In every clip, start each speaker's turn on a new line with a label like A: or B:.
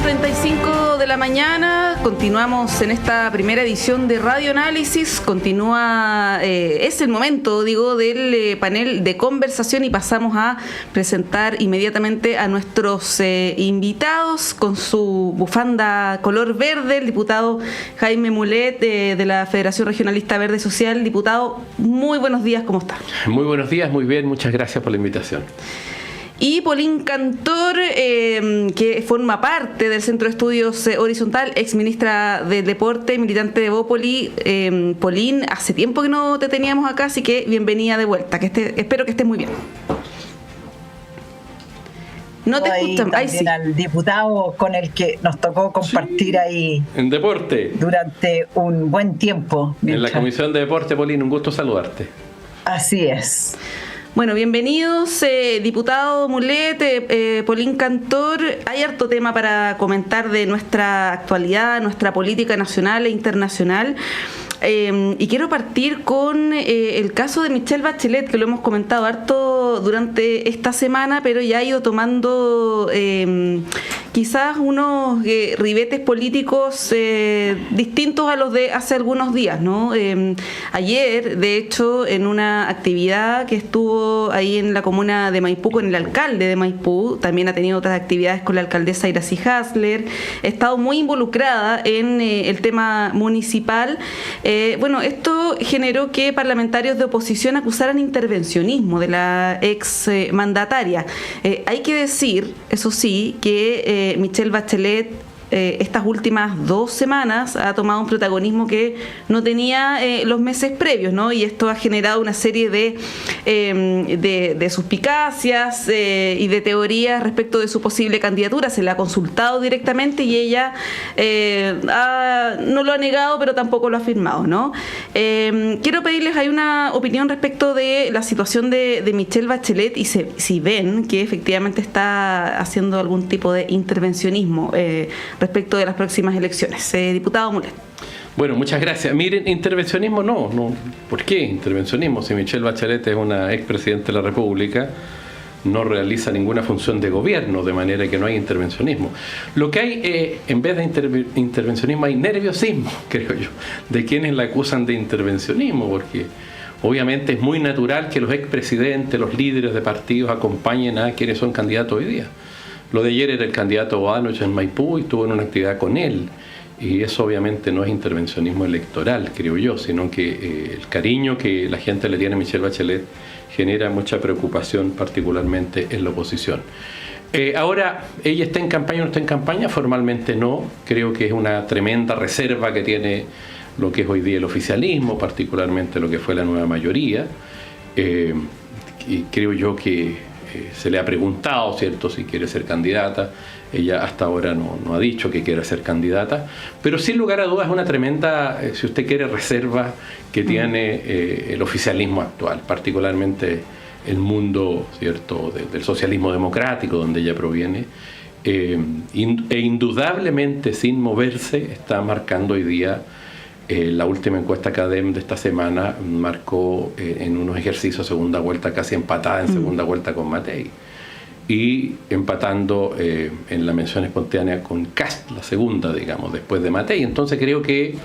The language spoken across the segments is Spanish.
A: 9:35 de la mañana, continuamos en esta primera edición de Radio Análisis. Continúa, es el momento, del panel de conversación y pasamos a presentar inmediatamente a nuestros invitados con su bufanda color verde, el diputado Jaime Mulet de la Federación Regionalista Verde Social. Diputado, muy buenos días, ¿cómo está?
B: Muy buenos días, muy bien, muchas gracias por la invitación.
A: Y Pauline Cantor, que forma parte del Centro de Estudios Horizontal, exministra del Deporte, militante de Evópoli. Pauline, hace tiempo que no te teníamos acá, así que bienvenida de vuelta. Espero que estés muy bien.
C: No te escuchan. Ahí sí. Al diputado con el que nos tocó compartir ahí
B: en deporte
C: durante un buen tiempo.
B: En la Comisión de Deporte, Pauline, un gusto saludarte.
C: Así es.
A: Bueno, bienvenidos, diputado Mulet, Pauline Cantor. Hay harto tema para comentar de nuestra actualidad, nuestra política nacional e internacional. Y quiero partir con el caso de Michelle Bachelet, que lo hemos comentado harto durante esta semana, pero ya ha ido tomando quizás unos ribetes políticos distintos a los de hace algunos días, ¿no? Ayer, de hecho, en una actividad que estuvo ahí en la comuna de Maipú con el alcalde de Maipú, también ha tenido otras actividades con la alcaldesa Iracy Hasler, ha estado muy involucrada en el tema municipal. Esto generó que parlamentarios de oposición acusaran intervencionismo de la ex mandataria. Hay que decir, eso sí, que Michelle Bachelet estas últimas 2 semanas ha tomado un protagonismo que no tenía los meses previos, ¿no? Y esto ha generado una serie de suspicacias y de teorías respecto de su posible candidatura. Se le ha consultado directamente y ella no lo ha negado, pero tampoco lo ha afirmado, ¿no? Quiero pedirles, hay una opinión respecto de la situación de Michelle Bachelet y si ven que efectivamente está haciendo algún tipo de intervencionismo respecto de las próximas elecciones. Diputado Mulet.
B: Bueno, muchas gracias. Miren, intervencionismo no. ¿Por qué intervencionismo? Si Michelle Bachelet es una expresidenta de la República, no realiza ninguna función de gobierno, de manera que no hay intervencionismo. Lo que hay, en vez de intervencionismo, hay nerviosismo, creo yo, de quienes la acusan de intervencionismo, porque obviamente es muy natural que los expresidentes, los líderes de partidos acompañen a quienes son candidatos hoy día. Lo de ayer era el candidato Bodanovich en Maipú y estuvo en una actividad con él. Y eso obviamente no es intervencionismo electoral, creo yo, sino que el cariño que la gente le tiene a Michelle Bachelet genera mucha preocupación, particularmente en la oposición. Ahora, ¿ella está en campaña o no está en campaña? Formalmente no. Creo que es una tremenda reserva que tiene lo que es hoy día el oficialismo, particularmente lo que fue la nueva mayoría. Y creo yo que se le ha preguntado, ¿cierto?, si quiere ser candidata. Ella hasta ahora no ha dicho que quiera ser candidata, pero sin lugar a dudas es una tremenda, si usted quiere, reserva que tiene el oficialismo actual, particularmente el mundo, ¿cierto?, del socialismo democrático, donde ella proviene, e indudablemente, sin moverse, está marcando hoy día. La última encuesta CADEM de esta semana marcó en unos ejercicios segunda vuelta casi empatada en segunda vuelta con Matei y empatando en la mención espontánea con Kast, la segunda, digamos, después de Matei. Entonces creo que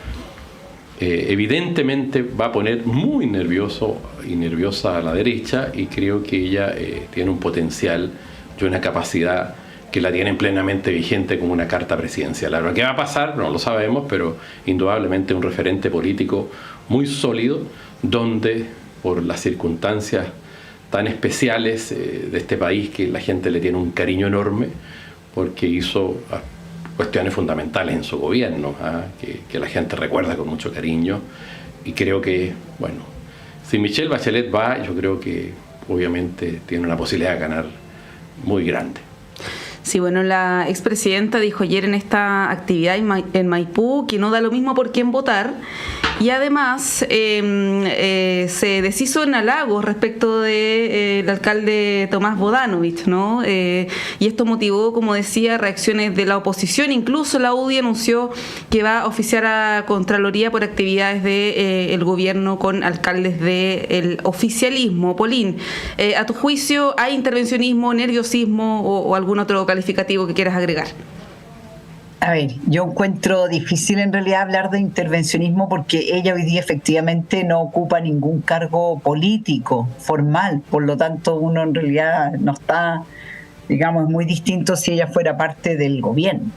B: evidentemente va a poner muy nervioso y nerviosa a la derecha, y creo que ella tiene un potencial y una capacidad que la tienen plenamente vigente como una carta presidencial. Ahora, ¿qué va a pasar? No lo sabemos, pero indudablemente un referente político muy sólido, donde por las circunstancias tan especiales de este país, que la gente le tiene un cariño enorme, porque hizo cuestiones fundamentales en su gobierno, que la gente recuerda con mucho cariño, y creo que, bueno, si Michelle Bachelet va, yo creo que obviamente tiene una posibilidad de ganar muy grande.
A: Sí, bueno, la expresidenta dijo ayer en esta actividad en Maipú que no da lo mismo por quién votar, y además se deshizo en halagos respecto del alcalde Tomás Bodanovich, ¿no? Y esto motivó, como decía, reacciones de la oposición. Incluso la UDI anunció que va a oficiar a Contraloría por actividades del gobierno con alcaldes del oficialismo. Pauline, a tu juicio, ¿hay intervencionismo, nerviosismo o algún otro calificativo que quieras agregar?
C: A ver, yo encuentro difícil en realidad hablar de intervencionismo porque ella hoy día efectivamente no ocupa ningún cargo político formal, por lo tanto uno en realidad no está, digamos, muy distinto si ella fuera parte del gobierno.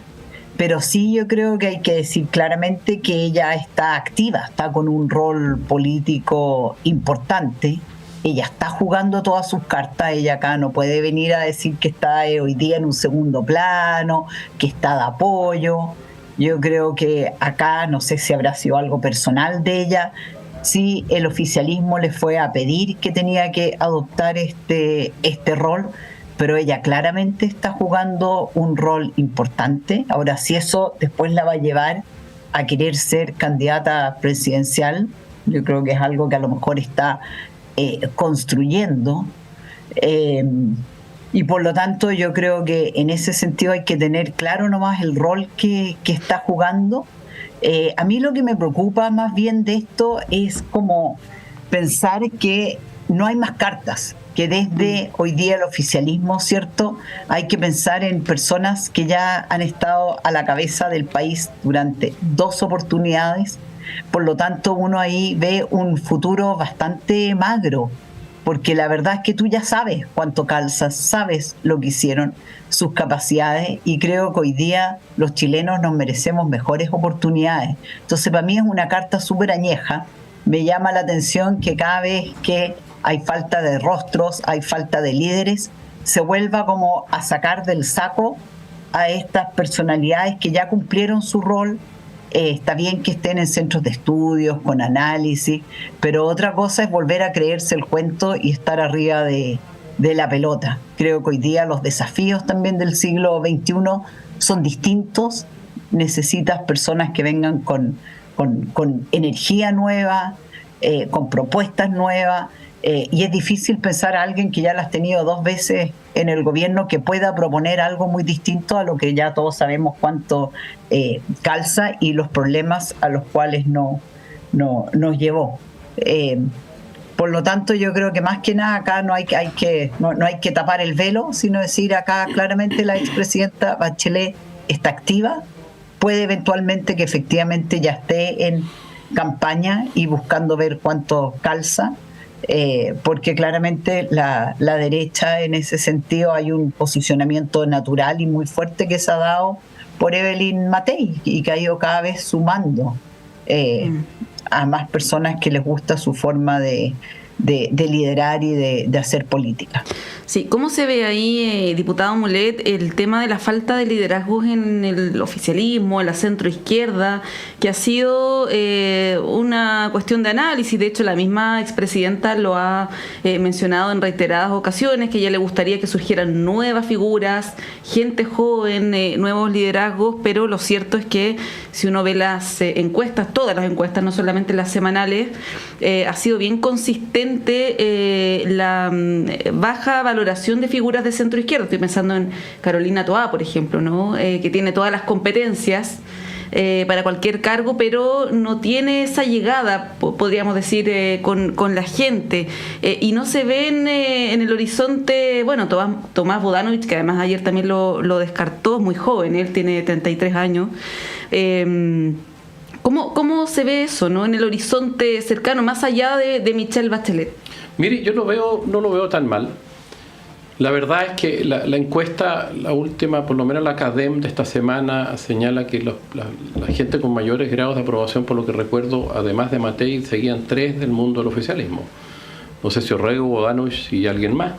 C: Pero sí yo creo que hay que decir claramente que ella está activa, está con un rol político importante. Ella está jugando todas sus cartas, ella acá no puede venir a decir que está hoy día en un segundo plano, que está de apoyo. Yo creo que acá, no sé si habrá sido algo personal de ella, sí el oficialismo le fue a pedir que tenía que adoptar este rol, pero ella claramente está jugando un rol importante. Ahora, si eso después la va a llevar a querer ser candidata presidencial, yo creo que es algo que a lo mejor está construyendo, y por lo tanto yo creo que en ese sentido hay que tener claro nomás el rol que está jugando. A mí lo que me preocupa más bien de esto es como pensar que no hay más cartas, que desde hoy día el oficialismo, ¿cierto? Hay que pensar en personas que ya han estado a la cabeza del país durante 2 oportunidades. Por lo tanto, uno ahí ve un futuro bastante magro, porque la verdad es que tú ya sabes cuánto calzas, sabes lo que hicieron, sus capacidades, y creo que hoy día los chilenos nos merecemos mejores oportunidades. Entonces, para mí es una carta súper añeja. Me llama la atención que cada vez que hay falta de rostros, hay falta de líderes, se vuelva como a sacar del saco a estas personalidades que ya cumplieron su rol. Está bien que estén en centros de estudios, con análisis, pero otra cosa es volver a creerse el cuento y estar arriba de la pelota. Creo que hoy día los desafíos también del siglo XXI son distintos. Necesitas personas que vengan con energía nueva, con propuestas nuevas, y es difícil pensar a alguien que ya la has tenido 2 veces en el gobierno que pueda proponer algo muy distinto a lo que ya todos sabemos cuánto calza y los problemas a los cuales nos llevó. Por lo tanto, yo creo que más que nada acá no hay que tapar el velo, sino decir acá claramente la expresidenta Bachelet está activa, puede eventualmente que efectivamente ya esté en campaña y buscando ver cuánto calza. Porque claramente la derecha en ese sentido hay un posicionamiento natural y muy fuerte que se ha dado por Evelyn Matei y que ha ido cada vez sumando a más personas que les gusta su forma de liderar y de hacer política.
A: Sí, ¿cómo se ve ahí, diputado Mulet, el tema de la falta de liderazgos en el oficialismo, en la centroizquierda, que ha sido una cuestión de análisis? De hecho, la misma expresidenta lo ha mencionado en reiteradas ocasiones, que a ella le gustaría que surgieran nuevas figuras, gente joven, nuevos liderazgos, pero lo cierto es que si uno ve las encuestas, todas las encuestas, no solamente las semanales, ha sido bien consistente la baja valoración de figuras de centro izquierda. Estoy pensando en Carolina Toá, por ejemplo, ¿no? Que tiene todas las competencias para cualquier cargo, pero no tiene esa llegada, podríamos decir, con la gente, y no se ven en el horizonte. Bueno, Tomás Bodanovich, que además ayer también lo descartó, es muy joven, él tiene 33 años. ¿Cómo se ve eso, ¿no?, en el horizonte cercano, más allá de Michelle Bachelet?
B: Mire, yo no lo veo tan mal. La verdad es que la encuesta, la última, por lo menos la CADEM de esta semana, señala que la gente con mayores grados de aprobación, por lo que recuerdo, además de Matei, seguían 3 del mundo del oficialismo. No sé si Orrego, Bodanovich y alguien más.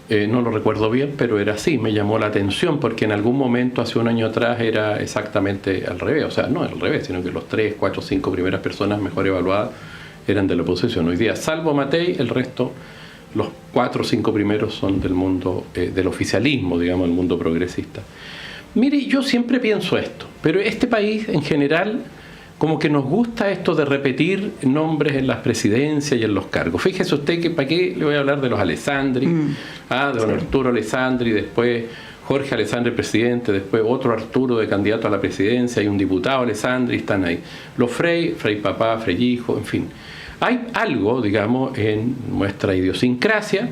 B: No lo recuerdo bien, pero era así. Me llamó la atención porque en algún momento, hace un año atrás, era exactamente al revés. O sea, no al revés, sino que los 3, 4, 5 primeras personas mejor evaluadas eran de la oposición. Hoy día, salvo Matei, el resto, los 4 o 5 primeros son del mundo del oficialismo, digamos, el mundo progresista. Mire, yo siempre pienso esto, pero este país en general, como que nos gusta esto de repetir nombres en las presidencias y en los cargos. Fíjese usted que para qué le voy a hablar de los Alessandri, de don Arturo Alessandri, después Jorge Alessandri presidente, después otro Arturo de candidato a la presidencia y un diputado Alessandri, están ahí. Los Frei papá, Frei hijo, en fin. Hay algo, digamos, en nuestra idiosincrasia,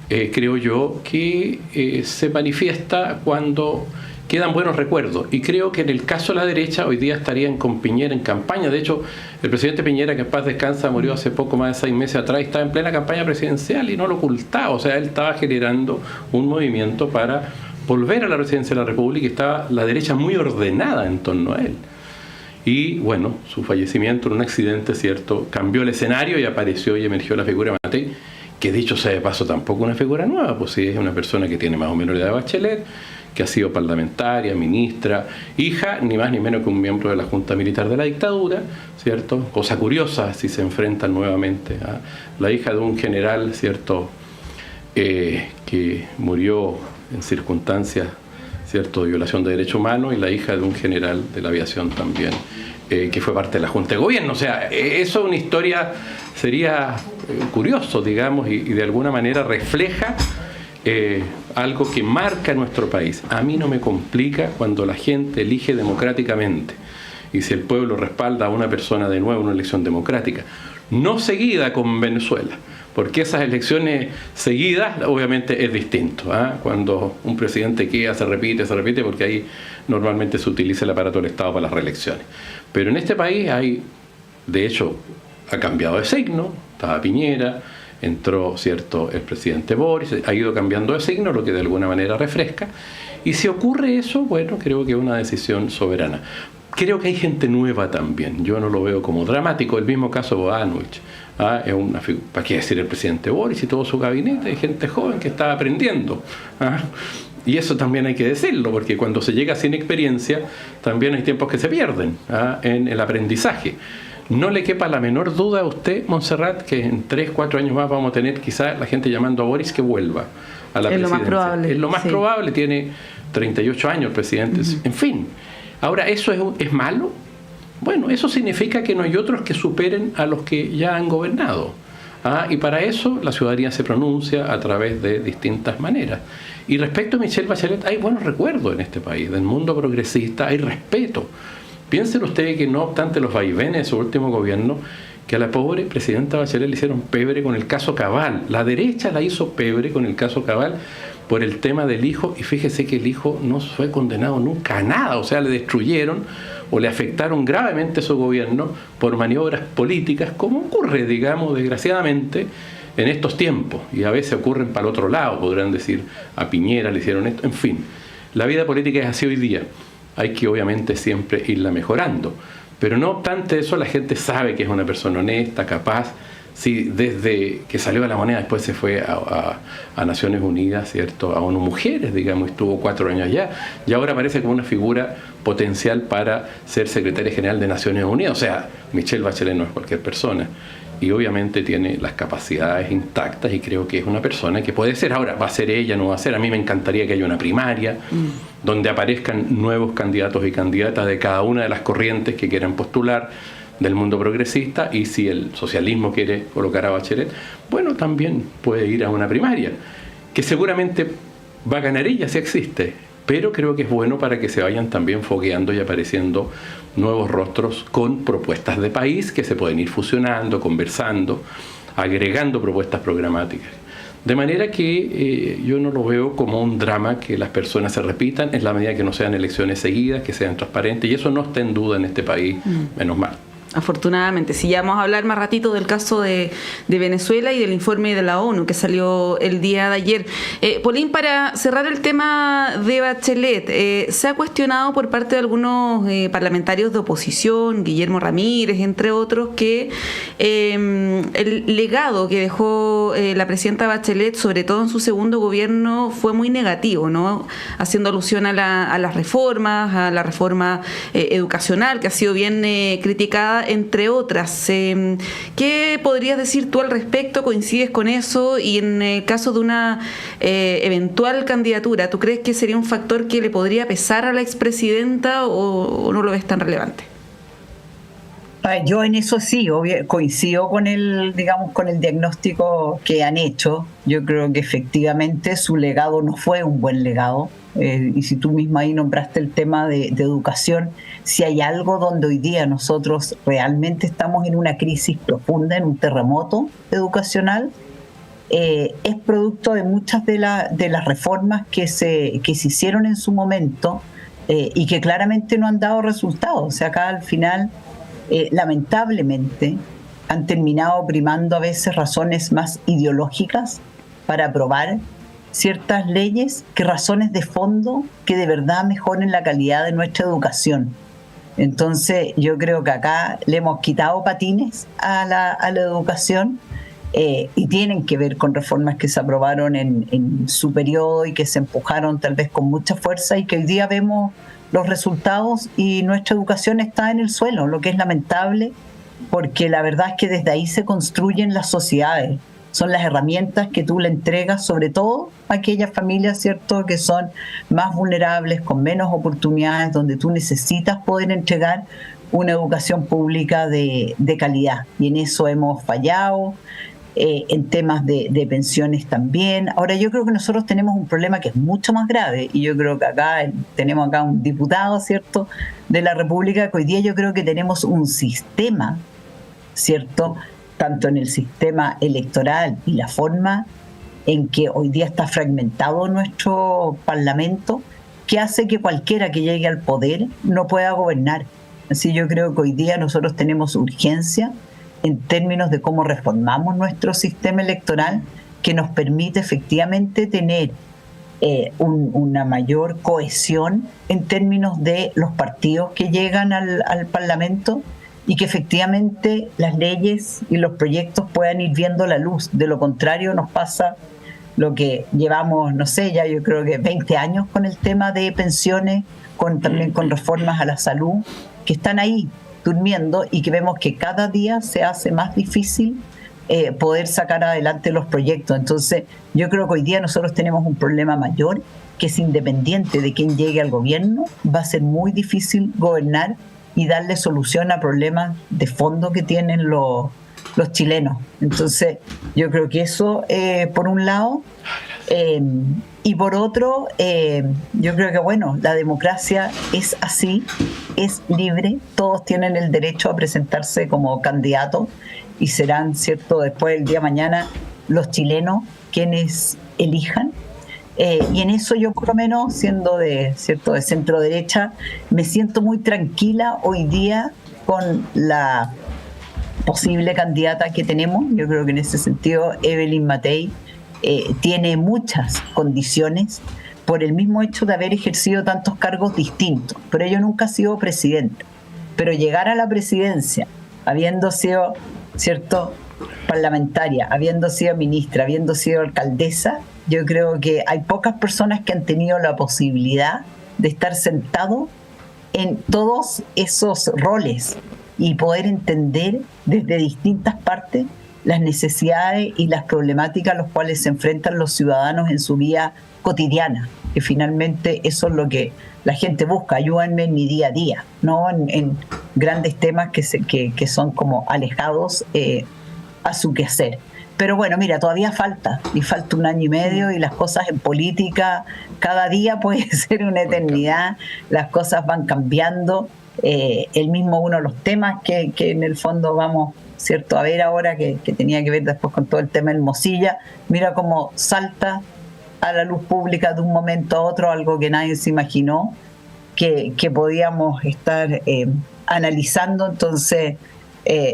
B: creo yo, que se manifiesta cuando quedan buenos recuerdos. Y creo que en el caso de la derecha, hoy día estarían con Piñera en campaña. De hecho, el presidente Piñera, que en paz descansa, murió hace poco más de 6 meses atrás, estaba en plena campaña presidencial y no lo ocultaba. O sea, él estaba generando un movimiento para volver a la presidencia de la República y estaba la derecha muy ordenada en torno a él. Y bueno, su fallecimiento en un accidente, ¿cierto?, cambió el escenario y apareció y emergió la figura de Matei, que dicho sea de paso tampoco una figura nueva, pues sí, es una persona que tiene más o menos la edad de Bachelet, que ha sido parlamentaria, ministra, hija, ni más ni menos que un miembro de la Junta Militar de la dictadura, ¿cierto? Cosa curiosa si se enfrentan nuevamente a la hija de un general, ¿cierto?, que murió en circunstancias, ¿cierto?, de violación de derechos humanos, y la hija de un general de la aviación también, que fue parte de la Junta de Gobierno. O sea, eso es una historia, sería curioso, digamos, y de alguna manera refleja algo que marca nuestro país. A mí no me complica cuando la gente elige democráticamente, y si el pueblo respalda a una persona de nuevo en una elección democrática, no seguida con Venezuela, porque esas elecciones seguidas obviamente es distinto, ¿eh? Cuando un presidente queda, se repite, porque ahí normalmente se utiliza el aparato del Estado para las reelecciones. Pero en este país de hecho, ha cambiado de signo, estaba Piñera, entró, ¿cierto?, el presidente Boris, ha ido cambiando de signo, lo que de alguna manera refresca, y si ocurre eso, bueno, creo que es una decisión soberana. Creo que hay gente nueva también, yo no lo veo como dramático, el mismo caso Bodanovich. Es una figura, ¿para qué decir el presidente Boris y todo su gabinete? Hay gente joven que está aprendiendo. Y eso también hay que decirlo, porque cuando se llega sin experiencia, también hay tiempos que se pierden en el aprendizaje. No le quepa la menor duda a usted, Montserrat, que en 3-4 años más vamos a tener quizás la gente llamando a Boris que vuelva a la presidencia.
A: Es lo más probable.
B: Es lo más probable, tiene 38 años el presidente. En fin, ahora, ¿eso es malo? Bueno, eso significa que no hay otros que superen a los que ya han gobernado. Y para eso la ciudadanía se pronuncia a través de distintas maneras. Y respecto a Michelle Bachelet, hay buenos recuerdos en este país, del mundo progresista, hay respeto. Piensen ustedes que no obstante los vaivenes de su último gobierno, que a la pobre presidenta Bachelet le hicieron pebre con el caso Cabal. La derecha la hizo pebre con el caso Cabal por el tema del hijo, y fíjese que el hijo no fue condenado nunca a nada, o sea, le destruyeron o le afectaron gravemente su gobierno por maniobras políticas, como ocurre, digamos, desgraciadamente, en estos tiempos, y a veces ocurren para el otro lado, podrán decir, a Piñera le hicieron esto, en fin, la vida política es así hoy día, hay que obviamente siempre irla mejorando, pero no obstante eso la gente sabe que es una persona honesta, capaz. Sí, desde que salió a La Moneda, después se fue a Naciones Unidas, ¿cierto?, a ONU Mujeres, digamos, estuvo 4 años allá, y ahora aparece como una figura potencial para ser secretaria general de Naciones Unidas. O sea, Michelle Bachelet no es cualquier persona, y obviamente tiene las capacidades intactas, y creo que es una persona que puede ser. Ahora, ¿va a ser ella, no va a ser? A mí me encantaría que haya una primaria donde aparezcan nuevos candidatos y candidatas de cada una de las corrientes que quieran postular del mundo progresista, y si el socialismo quiere colocar a Bachelet, bueno, también puede ir a una primaria, que seguramente va a ganar ella si existe, pero creo que es bueno para que se vayan también fogueando y apareciendo nuevos rostros con propuestas de país que se pueden ir fusionando, conversando, agregando propuestas programáticas. De manera que yo no lo veo como un drama que las personas se repitan, en la medida que no sean elecciones seguidas, que sean transparentes, y eso no está en duda en este país, menos mal.
A: Afortunadamente, sí, ya vamos a hablar más ratito del caso de Venezuela y del informe de la ONU que salió el día de ayer. Polín, para cerrar el tema de Bachelet, se ha cuestionado por parte de algunos parlamentarios de oposición, Guillermo Ramírez, entre otros, que el legado que dejó la presidenta Bachelet, sobre todo en su segundo gobierno, fue muy negativo, ¿no? Haciendo alusión a las reformas, a la reforma educacional, que ha sido bien criticada, entre otras. ¿Qué podrías decir tú al respecto? ¿Coincides con eso? Y en el caso de una eventual candidatura, ¿tú crees que sería un factor que le podría pesar a la expresidenta o no lo ves tan relevante?
C: Yo en eso sí, coincido con el diagnóstico que han hecho. Yo creo que efectivamente su legado no fue un buen legado. Y si tú misma ahí nombraste el tema de educación, si hay algo donde hoy día nosotros realmente estamos en una crisis profunda, en un terremoto educacional, es producto de muchas de las reformas que se hicieron en su momento, y que claramente no han dado resultados. O sea, acá al final, lamentablemente, han terminado primando a veces razones más ideológicas para aprobar ciertas leyes que razones de fondo que de verdad mejoren la calidad de nuestra educación. Entonces yo creo que acá le hemos quitado patines a la educación, y tienen que ver con reformas que se aprobaron en su periodo y que se empujaron tal vez con mucha fuerza, y que hoy día vemos los resultados y nuestra educación está en el suelo, lo que es lamentable, porque la verdad es que desde ahí se construyen las sociedades. Son las herramientas que tú le entregas, sobre todo a aquellas familias, ¿cierto?, que son más vulnerables, con menos oportunidades, donde tú necesitas poder entregar una educación pública de calidad. Y en eso hemos fallado, en temas de pensiones también. Ahora, yo creo que nosotros tenemos un problema que es mucho más grave, y yo creo que acá tenemos acá un diputado, ¿cierto?, de la República, que hoy día yo creo que tenemos un sistema, ¿cierto?, tanto en el sistema electoral y la forma en que hoy día está fragmentado nuestro Parlamento, que hace que cualquiera que llegue al poder no pueda gobernar. Así yo creo que hoy día nosotros tenemos urgencia en términos de cómo reformamos nuestro sistema electoral, que nos permite efectivamente tener una mayor cohesión en términos de los partidos que llegan al Parlamento, y que efectivamente las leyes y los proyectos puedan ir viendo la luz. De lo contrario nos pasa lo que llevamos, no sé, ya yo creo que 20 años con el tema de pensiones, también con reformas a la salud, que están ahí durmiendo, y que vemos que cada día se hace más difícil poder sacar adelante los proyectos. Entonces yo creo que hoy día nosotros tenemos un problema mayor, que es independiente de quién llegue al gobierno, va a ser muy difícil gobernar y darle solución a problemas de fondo que tienen los chilenos. Entonces yo creo que eso, por un lado, y por otro, yo creo que bueno, la democracia es así, es libre, todos tienen el derecho a presentarse como candidatos, y serán, ¿cierto?, después del día de mañana los chilenos quienes elijan. Y en eso yo, por lo menos, siendo de centro derecha, me siento muy tranquila hoy día con la posible candidata que tenemos. Yo creo que en ese sentido Evelyn Matei tiene muchas condiciones, por el mismo hecho de haber ejercido tantos cargos distintos, pero ella nunca ha sido presidenta. Pero llegar a la presidencia habiendo sido, ¿cierto?, parlamentaria, habiendo sido ministra, habiendo sido alcaldesa, yo creo que hay pocas personas que han tenido la posibilidad de estar sentado en todos esos roles y poder entender desde distintas partes las necesidades y las problemáticas a las cuales se enfrentan los ciudadanos en su vida cotidiana, que finalmente eso es lo que la gente busca. Ayúdenme en mi día a día, no en grandes temas que son como alejados a su quehacer. Pero bueno, mira, todavía falta 1 año y medio, y las cosas en política cada día puede ser una eternidad, las cosas van cambiando. El mismo uno de los temas que en el fondo vamos, ¿cierto?, a ver ahora, que tenía que ver después con todo el tema del Mosilla, mira cómo salta a la luz pública de un momento a otro, algo que nadie se imaginó que podíamos estar analizando. Entonces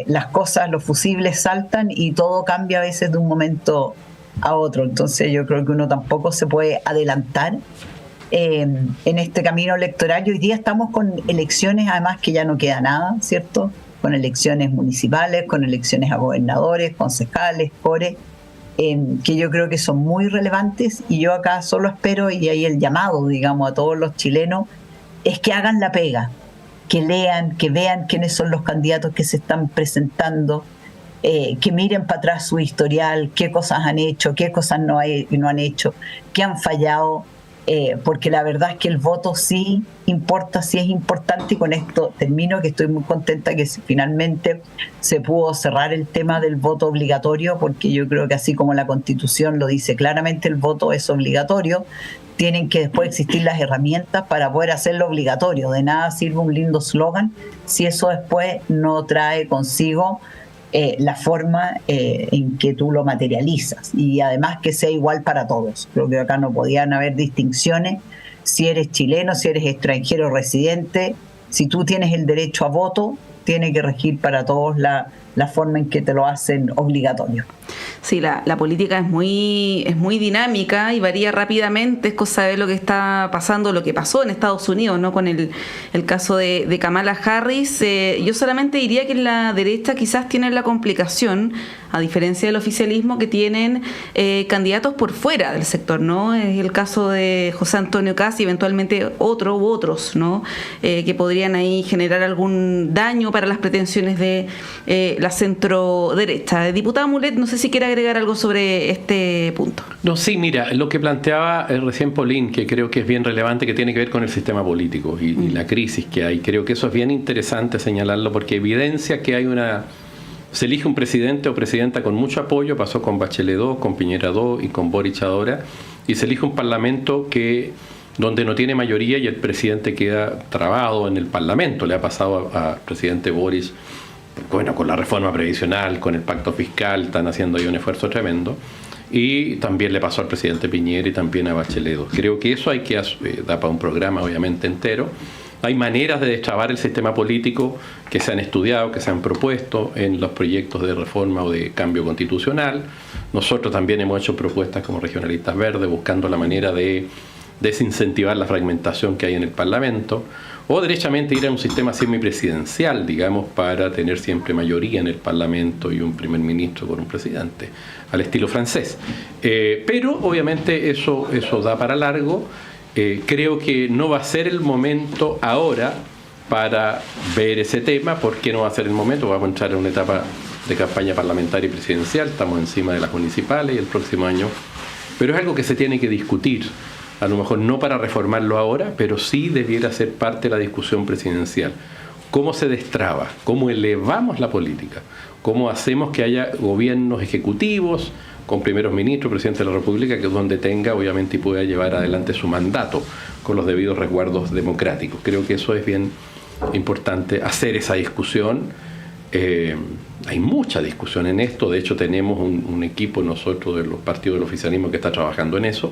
C: las cosas, los fusibles saltan y todo cambia a veces de un momento a otro. Entonces yo creo que uno tampoco se puede adelantar en este camino electoral. Y hoy día estamos con elecciones, además, que ya no queda nada, ¿cierto?, con elecciones municipales, con elecciones a gobernadores, concejales, cores, que yo creo que son muy relevantes. Y yo acá solo espero, y ahí el llamado, digamos, a todos los chilenos, es que hagan la pega, que lean, que vean quiénes son los candidatos que se están presentando, que miren para atrás su historial, qué cosas han hecho, qué cosas no han hecho, qué han fallado, porque la verdad es que el voto sí importa, sí es importante. Y con esto termino, que estoy muy contenta que finalmente se pudo cerrar el tema del voto obligatorio, porque yo creo que así como la Constitución lo dice claramente, el voto es obligatorio. Tienen que después existir las herramientas para poder hacerlo obligatorio. De nada sirve un lindo eslogan si eso después no trae consigo la forma en que tú lo materializas, y además que sea igual para todos. Creo que acá no podían haber distinciones si eres chileno, si eres extranjero residente, si tú tienes el derecho a voto, tiene que regir para todos la forma en que te lo hacen obligatorio.
A: Sí, la política es muy dinámica y varía rápidamente, es cosa de lo que está pasando, lo que pasó en Estados Unidos, ¿no? Con el caso de Kamala Harris. Yo solamente diría que en la derecha quizás tienen la complicación, a diferencia del oficialismo, que tienen candidatos por fuera del sector, ¿no? Es el caso de José Antonio Kast y eventualmente otros, ¿no? Que podrían ahí generar algún daño para las pretensiones de la centro derecha. Diputada Mulet, no sé si quiere agregar algo sobre este punto.
B: No, sí, mira, lo que planteaba recién Pauline, que creo que es bien relevante, que tiene que ver con el sistema político y la crisis que hay. Creo que eso es bien interesante señalarlo porque evidencia que se elige un presidente o presidenta con mucho apoyo, pasó con Bachelet II, con Piñera II y con Boric ahora, y se elige un parlamento donde no tiene mayoría y el presidente queda trabado en el parlamento. Le ha pasado al presidente Boric, bueno, con la reforma previsional, con el pacto fiscal, están haciendo ahí un esfuerzo tremendo. Y también le pasó al presidente Piñera y también a Bachelet II. Creo que eso da para un programa obviamente entero. Hay maneras de destrabar el sistema político que se han estudiado, que se han propuesto en los proyectos de reforma o de cambio constitucional. Nosotros también hemos hecho propuestas como Regionalistas Verdes buscando la manera de desincentivar la fragmentación que hay en el Parlamento, o derechamente ir a un sistema semipresidencial, digamos, para tener siempre mayoría en el Parlamento y un primer ministro con un presidente, al estilo francés. Pero obviamente eso da para largo. Creo que no va a ser el momento ahora para ver ese tema. ¿Por qué no va a ser el momento? Vamos a entrar en una etapa de campaña parlamentaria y presidencial, estamos encima de las municipales y el próximo año, pero es algo que se tiene que discutir. A lo mejor no para reformarlo ahora, pero sí debiera ser parte de la discusión presidencial. ¿Cómo se destraba? ¿Cómo elevamos la política? ¿Cómo hacemos que haya gobiernos ejecutivos con primeros ministros, presidente de la República, que es donde tenga, obviamente, y pueda llevar adelante su mandato con los debidos resguardos democráticos? Creo que eso es bien importante, hacer esa discusión. Hay mucha discusión en esto. De hecho, tenemos un equipo nosotros de los partidos del oficialismo que está trabajando en eso.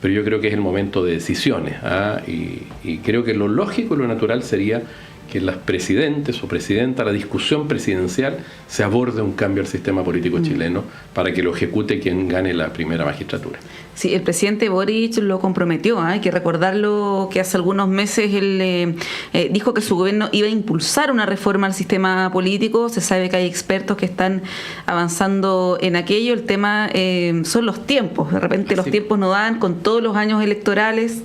B: Pero yo creo que es el momento de decisiones, y creo que lo lógico y lo natural sería que las presidentes o presidentas, la discusión presidencial, se aborde un cambio al sistema político chileno para que lo ejecute quien gane la primera magistratura.
A: Sí, el presidente Boric lo comprometió, hay que recordarlo, que hace algunos meses él dijo que su gobierno iba a impulsar una reforma al sistema político. Se sabe que hay expertos que están avanzando en aquello. El tema son los tiempos. De repente los tiempos no dan con todos los años electorales.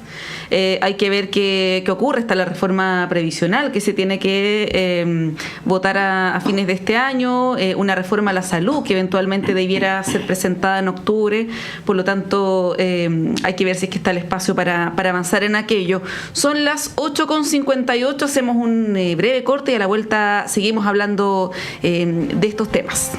A: Hay que ver qué ocurre. Está la reforma previsional que se tiene que votar a fines de este año, una reforma a la salud que eventualmente debiera ser presentada en octubre. Por lo tanto, hay que ver si es que está el espacio para avanzar en aquello. Son las 8:58, hacemos un breve corte y a la vuelta seguimos hablando de estos temas.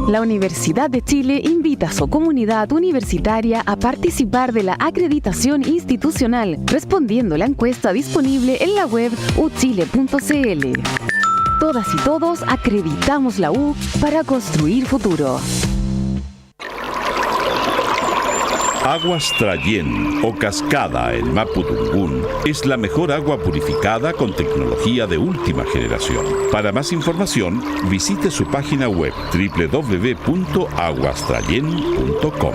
D: La Universidad de Chile invita a su comunidad universitaria a participar de la acreditación institucional, respondiendo a la encuesta disponible en la web uchile.cl. Todas y todos acreditamos la U para construir futuro.
E: Aguas Trayén o Cascada en Mapudungún es la mejor agua purificada con tecnología de última generación. Para más información, visite su página web www.aguastrayen.com.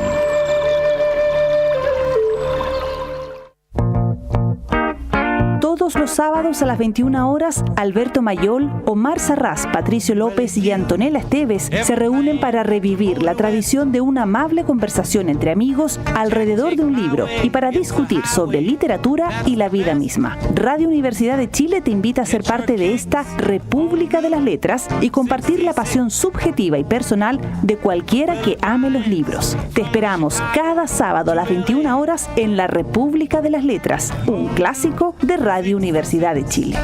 F: Todos los sábados a las 21 horas, Alberto Mayol, Omar Sarraz, Patricio López y Antonella Esteves se reúnen para revivir la tradición de una amable conversación entre amigos alrededor de un libro y para discutir sobre literatura y la vida misma. Radio Universidad de Chile te invita a ser parte de esta República de las Letras y compartir la pasión subjetiva y personal de cualquiera que ame los libros. Te esperamos cada sábado a las 21 horas en la República de las Letras, un clásico de Radio Universidad de Chile.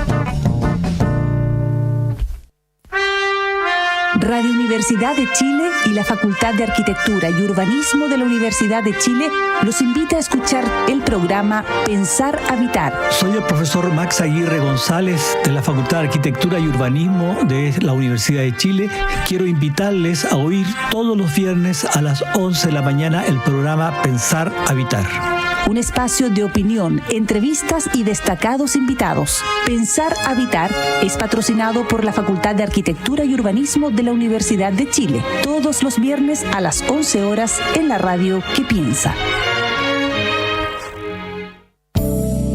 F: Radio Universidad de Chile y la Facultad de Arquitectura y Urbanismo de la Universidad de Chile los invita a escuchar el programa Pensar Habitar.
G: Soy el profesor Max Aguirre González de la Facultad de Arquitectura y Urbanismo de la Universidad de Chile. Quiero invitarles a oír todos los viernes a las 11 de la mañana el programa Pensar Habitar.
F: Un espacio de opinión, entrevistas y destacados invitados. Pensar Habitar es patrocinado por la Facultad de Arquitectura y Urbanismo de la Universidad de Chile. Todos los viernes a las 11 horas en la radio que piensa.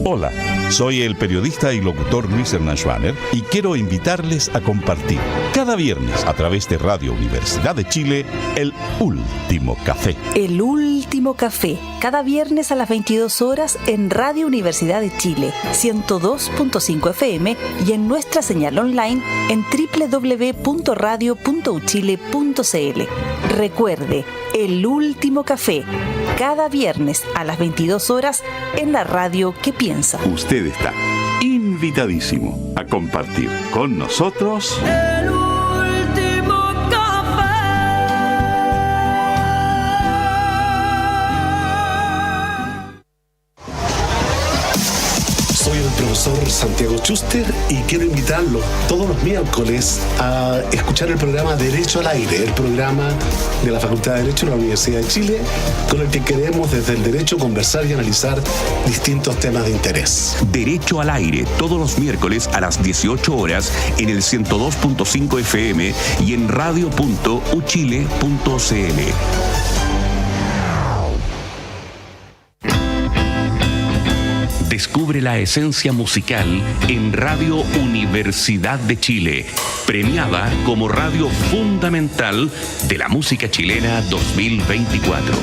E: Hola, soy el periodista y locutor Luis Hernán Schwaner y quiero invitarles a compartir cada viernes a través de Radio Universidad de Chile el Último Café.
F: El Último Café, cada viernes a las 22 horas en Radio Universidad de Chile, 102.5 FM y en nuestra señal online en www.radio.uchile.cl. Recuerde, El Último Café, cada viernes a las 22 horas en la radio que piensa.
E: Usted está invitadísimo a compartir con nosotros
H: El Último Café.
I: Soy el profesor Santiago Schuster y quiero invitarlos todos los miércoles a escuchar el programa Derecho al Aire, el programa de la Facultad de Derecho de la Universidad de Chile, con el que queremos desde el derecho conversar y analizar distintos temas de interés.
J: Derecho al Aire, todos los miércoles a las 18 horas en el 102.5 FM y en radio.uchile.cl. Descubre la esencia musical en Radio Universidad de Chile, premiada como radio fundamental de la música chilena 2024.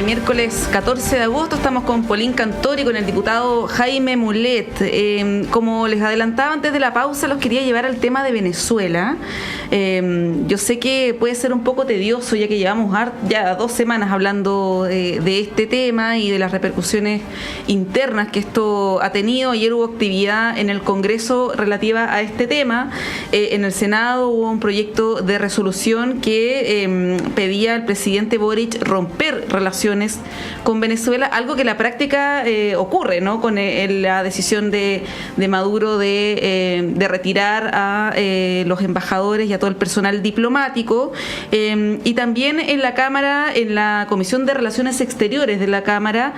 A: Miércoles 14 de agosto estamos con Polín Cantor y con el diputado Jaime Mulet. Como les adelantaba antes de la pausa, los quería llevar al tema de Venezuela. Yo sé que puede ser un poco tedioso, ya que llevamos ya 2 semanas hablando de este tema y de las repercusiones internas que esto ha tenido. Ayer hubo actividad en el Congreso relativa a este tema. En el Senado hubo un proyecto de resolución que pedía al presidente Boric romper relaciones con Venezuela, algo que en la práctica ocurre, ¿no? Con la decisión de Maduro de retirar a los embajadores y a todo el personal diplomático. Y también en la Cámara, en la Comisión de Relaciones Exteriores de la Cámara,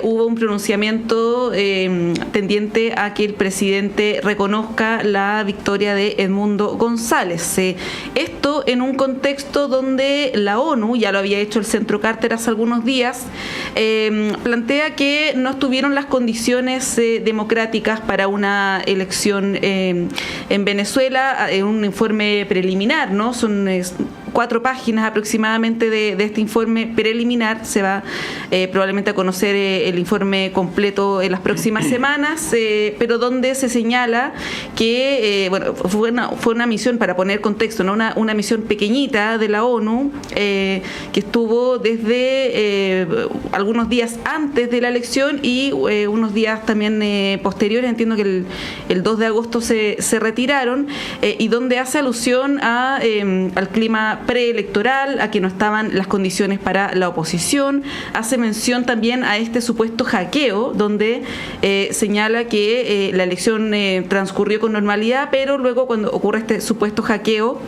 A: hubo un pronunciamiento tendiente a que el presidente reconozca la victoria de Edmundo González. Esto en un contexto donde la ONU, ya lo había hecho el Centro Carter hace algunos días, plantea que no estuvieron las condiciones democráticas para una elección en Venezuela. Un informe preliminar, ¿no? Son 4 páginas aproximadamente de este informe preliminar. Se va probablemente a conocer el informe completo en las próximas semanas, pero donde se señala que fue una misión, para poner contexto, ¿no? Una misión pequeñita de la ONU que estuvo desde algunos días antes de la elección y unos días también posteriores. Entiendo que el 2 de agosto se retiraron, y donde hace alusión al clima preelectoral, a que no estaban las condiciones para la oposición. Hace mención también a este supuesto hackeo, donde señala que la elección transcurrió con normalidad, pero luego, cuando ocurre este supuesto hackeo,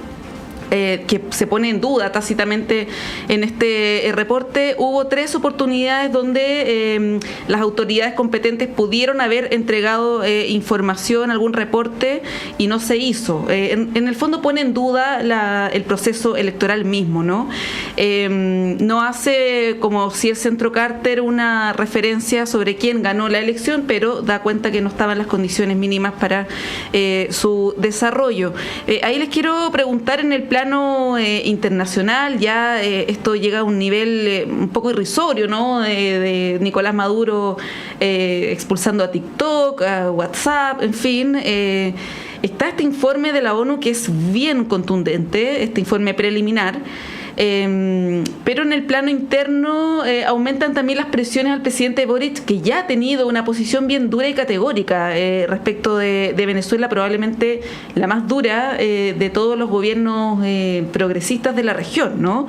A: que se pone en duda tácitamente en este reporte, hubo 3 oportunidades donde las autoridades competentes pudieron haber entregado información, algún reporte, y no se hizo. En el fondo pone en duda el proceso electoral mismo, ¿no? No hace como si el Centro Carter una referencia sobre quién ganó la elección, pero da cuenta que no estaban las condiciones mínimas para su desarrollo. Ahí les quiero preguntar, en el plano internacional, ya esto llega a un nivel un poco irrisorio, ¿no? De Nicolás Maduro expulsando a TikTok, a WhatsApp, en fin. Está este informe de la ONU que es bien contundente, este informe preliminar. Pero en el plano interno aumentan también las presiones al presidente Boric, que ya ha tenido una posición bien dura y categórica respecto de Venezuela, probablemente la más dura de todos los gobiernos progresistas de la región, ¿no?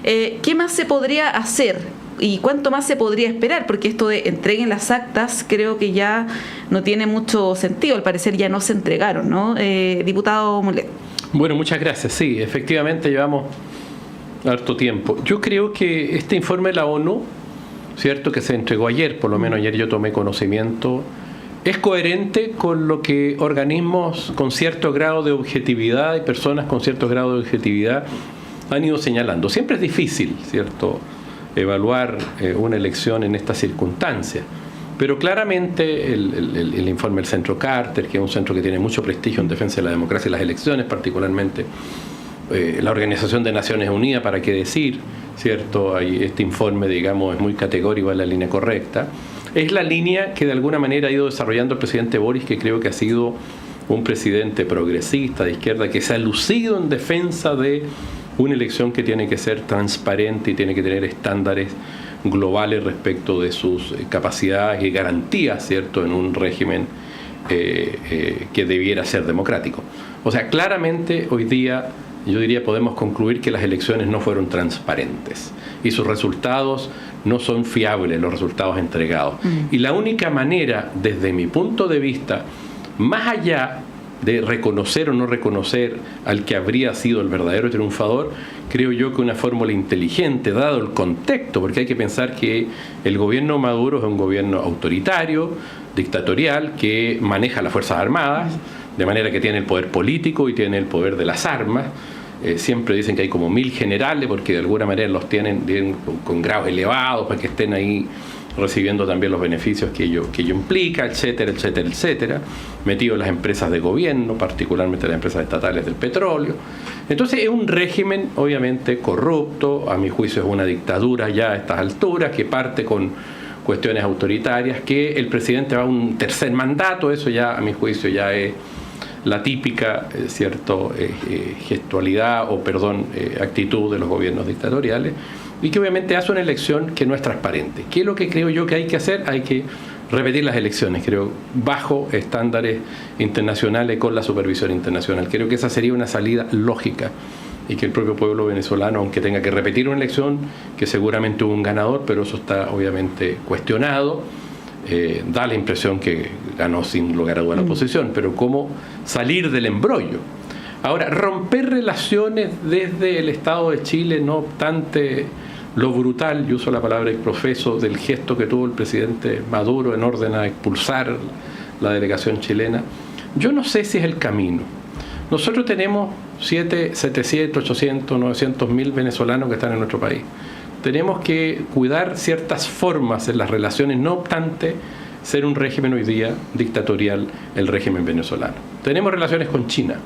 A: ¿Qué más se podría hacer? ¿Y cuánto más se podría esperar? Porque esto de entreguen las actas creo que ya no tiene mucho sentido. Al parecer ya no se entregaron, ¿no? Diputado Mulet.
B: Bueno, muchas gracias. Sí, efectivamente llevamos harto tiempo. Yo creo que este informe de la ONU, cierto, que se entregó ayer, por lo menos ayer yo tomé conocimiento, es coherente con lo que organismos con cierto grado de objetividad y personas con cierto grado de objetividad han ido señalando. Siempre es difícil, cierto, evaluar una elección en estas circunstancias, pero claramente el informe del Centro Carter, que es un centro que tiene mucho prestigio en defensa de la democracia y las elecciones, particularmente la Organización de Naciones Unidas, para qué decir, cierto, este informe, digamos, es muy categórico, es la línea correcta, es la línea que de alguna manera ha ido desarrollando el presidente Boric, que creo que ha sido un presidente progresista de izquierda, que se ha lucido en defensa de una elección que tiene que ser transparente y tiene que tener estándares globales respecto de sus capacidades y garantías, ¿cierto?, en un régimen que debiera ser democrático. O sea, claramente hoy día, yo diría, podemos concluir que las elecciones no fueron transparentes y sus resultados no son fiables, los resultados entregados. Y la única manera, desde mi punto de vista, más allá de reconocer o no reconocer al que habría sido el verdadero triunfador, creo yo que una fórmula inteligente, dado el contexto, porque hay que pensar que el gobierno Maduro es un gobierno autoritario, dictatorial, que maneja las Fuerzas Armadas, de manera que tiene el poder político y tiene el poder de las armas. Siempre dicen que hay como 1000 generales, porque de alguna manera los tienen con grados elevados para que estén ahí recibiendo también los beneficios que ello implica, etcétera, etcétera, etcétera, metido en las empresas de gobierno, particularmente las empresas estatales del petróleo. Entonces es un régimen obviamente corrupto, a mi juicio es una dictadura ya a estas alturas, que parte con cuestiones autoritarias, que el presidente va a un tercer mandato, eso ya a mi juicio ya es la típica gestualidad actitud de los gobiernos dictatoriales, y que obviamente hace una elección que no es transparente. ¿Qué es lo que creo yo que hay que hacer? Hay que repetir las elecciones, creo, bajo estándares internacionales, con la supervisión internacional. Creo que esa sería una salida lógica, y que el propio pueblo venezolano, aunque tenga que repetir una elección, que seguramente hubo un ganador, pero eso está obviamente cuestionado, da la impresión que ganó sin lugar a duda la oposición, pero ¿cómo salir del embrollo? Ahora, romper relaciones desde el Estado de Chile, no obstante lo brutal, yo uso la palabra profeso, del gesto que tuvo el presidente Maduro en orden a expulsar la delegación chilena, yo no sé si es el camino. Nosotros tenemos 700, 800, 900 mil venezolanos que están en nuestro país. Tenemos que cuidar ciertas formas en las relaciones, no obstante ser un régimen hoy día dictatorial, el régimen venezolano. Tenemos relaciones con China.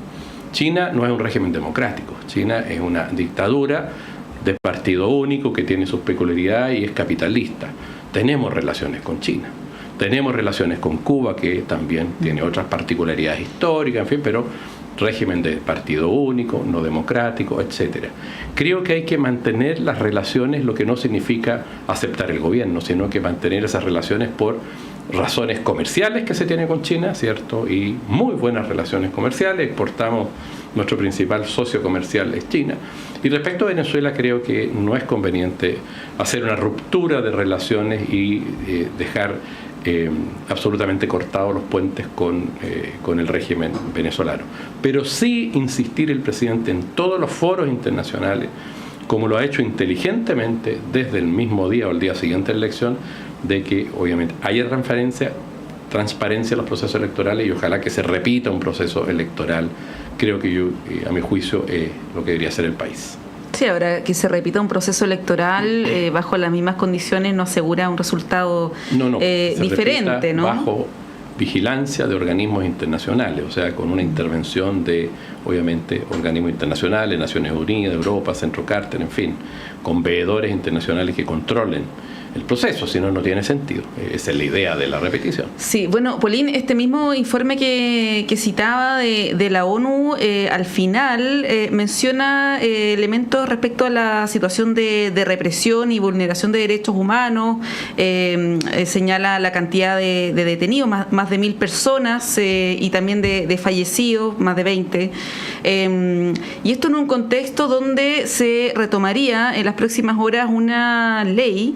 B: China no es un régimen democrático. China es una dictadura de partido único que tiene sus peculiaridades y es capitalista. Tenemos relaciones con China. Tenemos relaciones con Cuba, que también tiene otras particularidades históricas, en fin, pero régimen de partido único, no democrático, etcétera. Creo que hay que mantener las relaciones, lo que no significa aceptar el gobierno, sino que mantener esas relaciones por razones comerciales que se tiene con China, ¿cierto? Y muy buenas relaciones comerciales. Exportamos, nuestro principal socio comercial es China. Y respecto a Venezuela, creo que no es conveniente hacer una ruptura de relaciones y dejar absolutamente cortado los puentes con el régimen venezolano. Pero sí insistir el presidente en todos los foros internacionales, como lo ha hecho inteligentemente desde el mismo día o el día siguiente de la elección, de que obviamente haya transparencia en los procesos electorales y ojalá que se repita un proceso electoral. Creo que a mi juicio, lo que debería ser el país.
A: Sí, ahora que se repita un proceso electoral bajo las mismas condiciones no asegura un resultado diferente, ¿no?
B: Bajo vigilancia de organismos internacionales, o sea, con una intervención de, obviamente, organismos internacionales, Naciones Unidas, Europa, Centro Carter, en fin, con veedores internacionales que controlen el proceso, si no, no tiene sentido. Esa es la idea de la repetición.
A: Sí, bueno, Pauline, este mismo informe que citaba de la ONU, al final menciona elementos respecto a la situación de represión y vulneración de derechos humanos, señala la cantidad de detenidos, más de 1.000 personas, y también de fallecidos, más de 20. Y esto en un contexto donde se retomaría en las próximas horas una ley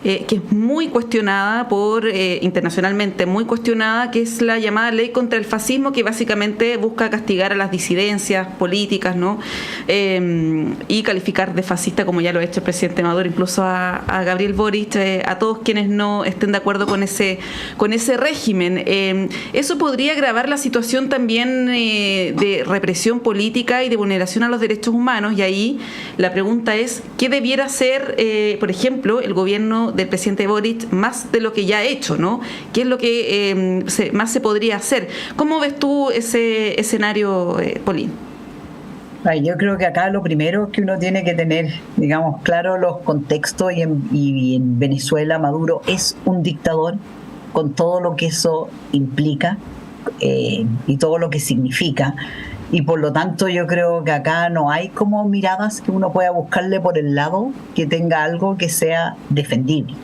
A: que es muy cuestionada internacionalmente, muy cuestionada, que es la llamada ley contra el fascismo, que básicamente busca castigar a las disidencias políticas, ¿no? Y calificar de fascista, como ya lo ha hecho el presidente Maduro, incluso a Gabriel Boric, a todos quienes no estén de acuerdo con ese régimen. Eso podría agravar la situación también de represión política y de vulneración a los derechos humanos, y ahí la pregunta es, ¿qué debiera hacer, por ejemplo, el gobierno del presidente Boric más de lo que ya ha hecho, ¿no? ¿Qué es lo que más se podría hacer? ¿Cómo ves tú ese escenario, Pauline?
C: Yo creo que acá lo primero que uno tiene que tener, digamos, claro los contextos, y en Venezuela Maduro es un dictador con todo lo que eso implica y todo lo que significa. Y por lo tanto yo creo que acá no hay como miradas que uno pueda buscarle por el lado que tenga algo que sea defendible.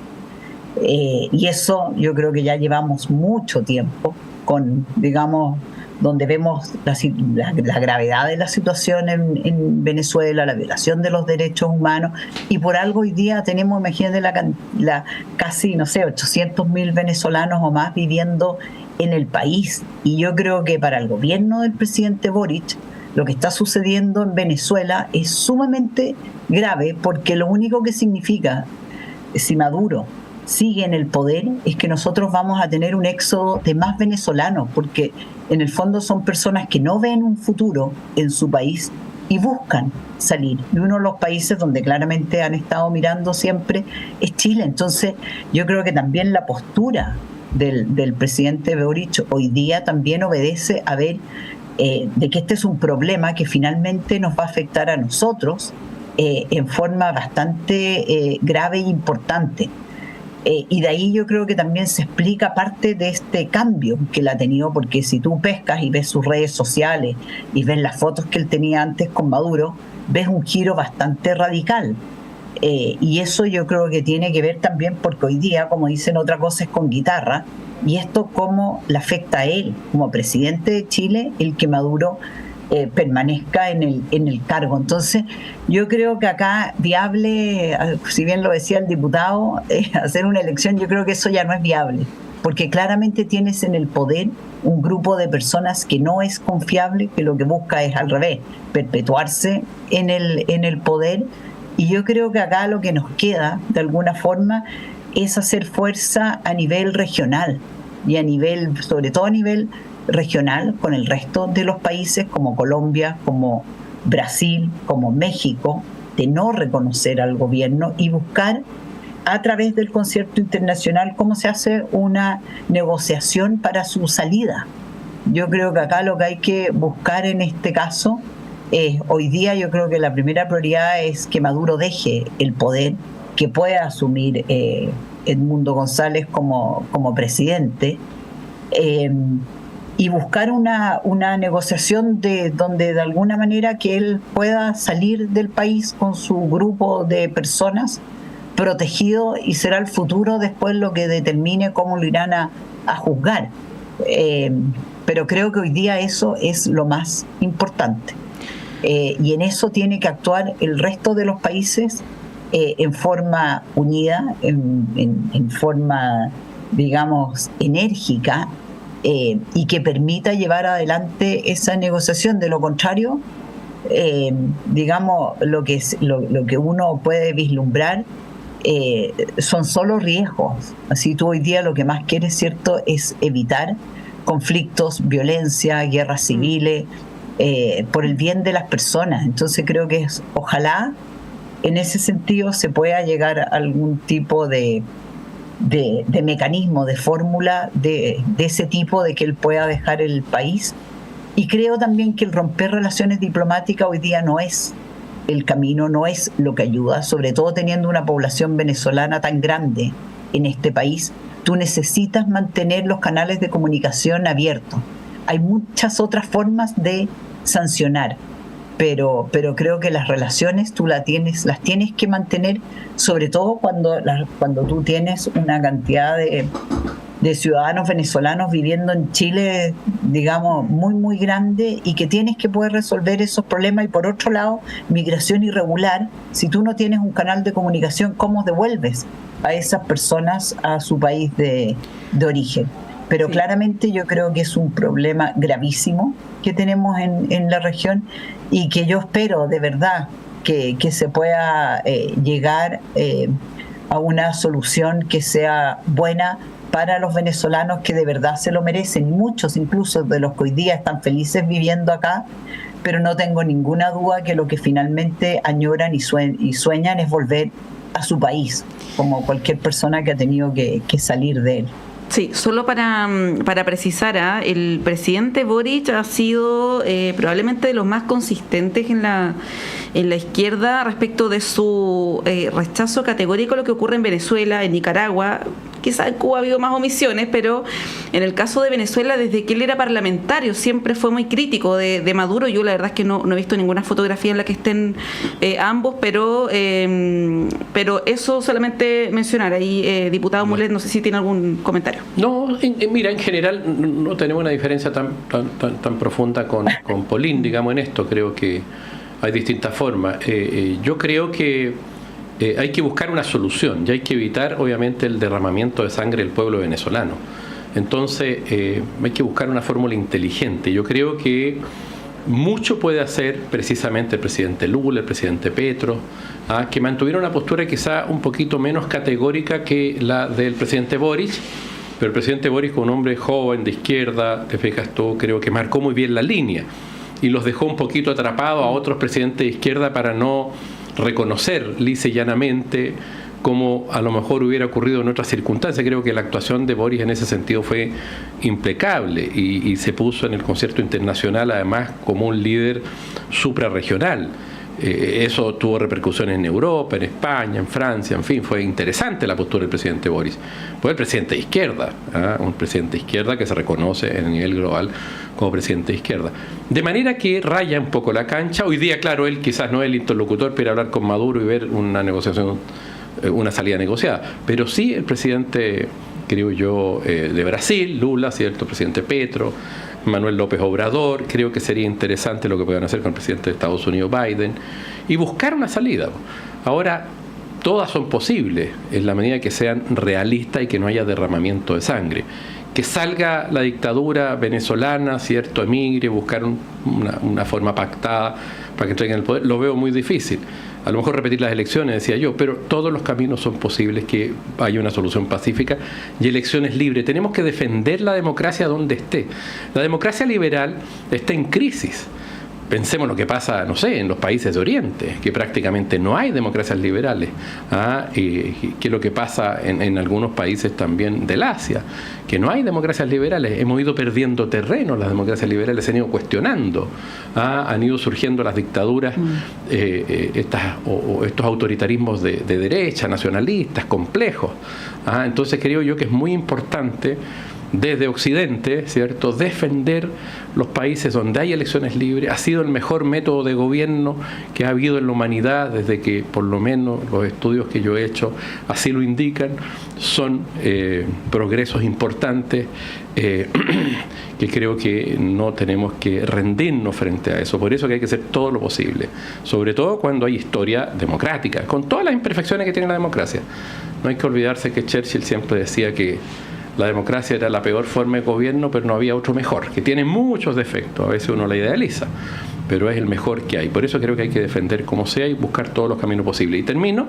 C: Y eso yo creo que ya llevamos mucho tiempo con, digamos, donde vemos la gravedad de la situación en Venezuela, la violación de los derechos humanos, y por algo hoy día tenemos, imagínate, la casi, 800.000 venezolanos o más viviendo en el país. Y yo creo que para el gobierno del presidente Boric lo que está sucediendo en Venezuela es sumamente grave, porque lo único que significa, si Maduro sigue en el poder, es que nosotros vamos a tener un éxodo de más venezolanos, porque en el fondo son personas que no ven un futuro en su país y buscan salir. Y uno de los países donde claramente han estado mirando siempre es Chile. Entonces yo creo que también la postura del presidente Boric hoy día también obedece a ver de que este es un problema que finalmente nos va a afectar a nosotros en forma bastante grave e importante. Y de ahí yo creo que también se explica parte de este cambio que él ha tenido, porque si tú pescas y ves sus redes sociales y ves las fotos que él tenía antes con Maduro, ves un giro bastante radical. Y eso yo creo que tiene que ver también porque hoy día, como dicen, otra cosa es con guitarra, y esto cómo le afecta a él como presidente de Chile el que Maduro permanezca en el cargo. Entonces yo creo que acá viable, si bien lo decía el diputado, hacer una elección, yo creo que eso ya no es viable, porque claramente tienes en el poder un grupo de personas que no es confiable, que lo que busca es al revés, perpetuarse en el poder. Y yo creo que acá lo que nos queda, de alguna forma, es hacer fuerza a nivel regional y sobre todo a nivel regional con el resto de los países como Colombia, como Brasil, como México, de no reconocer al gobierno y buscar a través del concierto internacional cómo se hace una negociación para su salida. Yo creo que acá lo que hay que buscar en este caso hoy día, yo creo que la primera prioridad es que Maduro deje el poder, que pueda asumir Edmundo González como presidente, y buscar una negociación donde de alguna manera que él pueda salir del país con su grupo de personas protegido, y será el futuro después lo que determine cómo lo irán a juzgar. Pero creo que hoy día eso es lo más importante. Y en eso tiene que actuar el resto de los países en forma unida, en forma digamos, enérgica y que permita llevar adelante esa negociación. De lo contrario, digamos, lo que uno puede vislumbrar son solo riesgos. Así tú hoy día lo que más quieres, ¿cierto?, es evitar conflictos, violencia, guerras civiles, por el bien de las personas. Entonces creo que ojalá en ese sentido se pueda llegar a algún tipo de mecanismo, de fórmula de ese tipo, de que él pueda dejar el país. Y creo también que el romper relaciones diplomáticas hoy día no es el camino, no es lo que ayuda, sobre todo teniendo una población venezolana tan grande en este país. Tú necesitas mantener los canales de comunicación abiertos. Hay muchas otras formas de sancionar, pero creo que las relaciones tú las tienes que mantener, sobre todo cuando tú tienes una cantidad de ciudadanos venezolanos viviendo en Chile, digamos, muy, muy grande, y que tienes que poder resolver esos problemas. Y por otro lado, migración irregular. Si tú no tienes un canal de comunicación, ¿cómo devuelves a esas personas a su país de origen? Pero sí, claramente yo creo que es un problema gravísimo que tenemos en la región, y que yo espero de verdad que se pueda llegar a una solución que sea buena para los venezolanos, que de verdad se lo merecen, muchos incluso de los que hoy día están felices viviendo acá, pero no tengo ninguna duda que lo que finalmente añoran y sueñan es volver a su país, como cualquier persona que ha tenido que salir de él.
A: Sí, solo para precisar, el presidente Boric ha sido probablemente de los más consistentes en la izquierda respecto de su rechazo categórico a lo que ocurre en Venezuela, en Nicaragua. Quizás en Cuba ha habido más omisiones, pero en el caso de Venezuela, desde que él era parlamentario, siempre fue muy crítico de Maduro. Yo la verdad es que no he visto ninguna fotografía en la que estén ambos, pero eso solamente mencionar. Ahí, diputado Mulet, no sé si tiene algún comentario.
B: No, mira, en general no tenemos una diferencia tan profunda con Polín, digamos, en esto. Creo que hay distintas formas. Yo creo que hay que buscar una solución y hay que evitar, obviamente, el derramamiento de sangre del pueblo venezolano. Entonces, hay que buscar una fórmula inteligente. Yo creo que mucho puede hacer precisamente el presidente Lula, el presidente Petro, que mantuvieron una postura quizá un poquito menos categórica que la del presidente Boric. Pero el presidente Boric, como un hombre joven, de izquierda, te fijas tú, creo que marcó muy bien la línea y los dejó un poquito atrapados a otros presidentes de izquierda para no reconocer lisa y llanamente como a lo mejor hubiera ocurrido en otras circunstancias. Creo que la actuación de Boric en ese sentido fue impecable y se puso en el concierto internacional además como un líder suprarregional. Eso tuvo repercusiones en Europa, en España, en Francia, en fin, fue interesante la postura del presidente Boric. Fue el presidente de izquierda, un presidente de izquierda que se reconoce en el nivel global como presidente de izquierda. De manera que raya un poco la cancha. Hoy día, claro, él quizás no es el interlocutor para hablar con Maduro y ver una negociación, una salida negociada, pero sí el presidente, creo yo, de Brasil, Lula, cierto, presidente Petro, Manuel López Obrador. Creo que sería interesante lo que puedan hacer con el presidente de Estados Unidos, Biden, y buscar una salida. Ahora, todas son posibles en la medida que sean realistas y que no haya derramamiento de sangre. Que salga la dictadura venezolana, cierto, emigre, buscar una forma pactada para que entreguen el poder, lo veo muy difícil. A lo mejor repetir las elecciones, decía yo, pero todos los caminos son posibles, que haya una solución pacífica y elecciones libres. Tenemos que defender la democracia donde esté. La democracia liberal está en crisis. Pensemos lo que pasa, no sé, en los países de Oriente, que prácticamente no hay democracias liberales, y que es lo que pasa en algunos países también del Asia, que no hay democracias liberales. Hemos ido perdiendo terreno, las democracias liberales se han ido cuestionando, han ido surgiendo las dictaduras, estos autoritarismos de derecha, nacionalistas, complejos. Entonces creo yo que es muy importante desde Occidente, ¿cierto?, defender los países donde hay elecciones libres. Ha sido el mejor método de gobierno que ha habido en la humanidad desde que, por lo menos, los estudios que yo he hecho así lo indican. Son progresos importantes que creo que no tenemos que rendirnos frente a eso. Por eso que hay que hacer todo lo posible, sobre todo cuando hay historia democrática, con todas las imperfecciones que tiene la democracia. No hay que olvidarse que Churchill siempre decía que la democracia era la peor forma de gobierno, pero no había otro mejor, que tiene muchos defectos, a veces uno la idealiza, pero es el mejor que hay. Por eso creo que hay que defender como sea y buscar todos los caminos posibles. Y termino